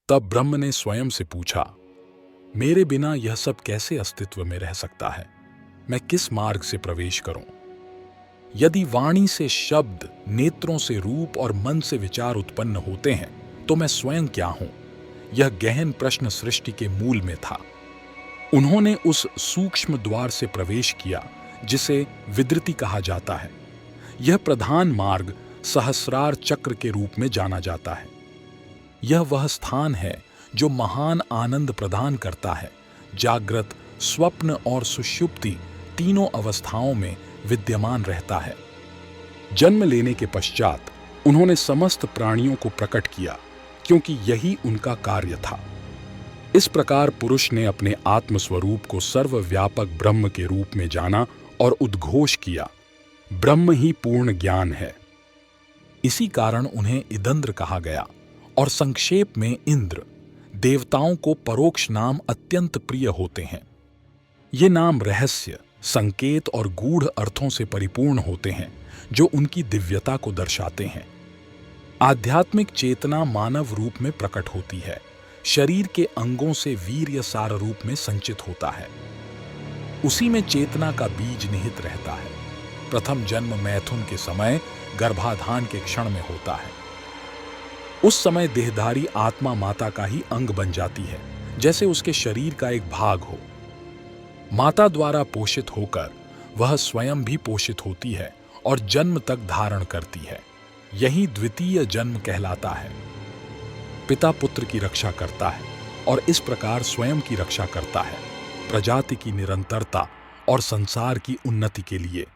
तब ब्रह्म ने स्वयं से पूछा, मेरे बिना यह सब कैसे अस्तित्व में रह सकता है? मैं किस मार्ग से प्रवेश करूं? यदि वाणी से शब्द, नेत्रों से रूप और मन से विचार उत्पन्न होते हैं, तो मैं स्वयं क्या हूं? यह गहन प्रश्न सृष्टि के मूल में था। उन्होंने उस सूक्ष्म द्वार से प्रवेश किया जिसे विदृति कहा जाता है। यह प्रधान मार्ग सहस्रार चक्र के रूप में जाना जाता है। यह वह स्थान है जो महान आनंद प्रदान करता है। जागृत, स्वप्न और सुषुप्ति तीनों अवस्थाओं में विद्यमान रहता है। जन्म लेने के पश्चात उन्होंने समस्त प्राणियों को प्रकट किया, क्योंकि यही उनका कार्य था। इस प्रकार पुरुष ने अपने आत्मस्वरूप को सर्वव्यापक ब्रह्म के रूप में जाना और उद्घोष किया, ब्रह्म ही पूर्ण ज्ञान है। इसी कारण उन्हें इदंद्र कहा गया और संक्षेप में इंद्र। देवताओं को परोक्ष नाम अत्यंत प्रिय होते हैं। ये नाम रहस्य, संकेत और गूढ़ अर्थों से परिपूर्ण होते हैं, जो उनकी दिव्यता को दर्शाते हैं। आध्यात्मिक चेतना मानव रूप में प्रकट होती है, शरीर के अंगों से वीर्य सार रूप में संचित होता है। उसी में चेतना का बीज निहित रहता है। प्रथम जन्म मैथुन के समय गर्भाधान के क्षण में होता है। उस समय देहधारी आत्मा माता का ही अंग बन जाती है, जैसे उसके शरीर का एक भाग हो। माता द्वारा पोषित होकर वह स्वयं भी पोषित होती है और जन्म तक धारण करती है। यही द्वितीय जन्म कहलाता है। पिता पुत्र की रक्षा करता है और इस प्रकार स्वयं की रक्षा करता है, प्रजाति की निरंतरता और संसार की उन्नति के लिए।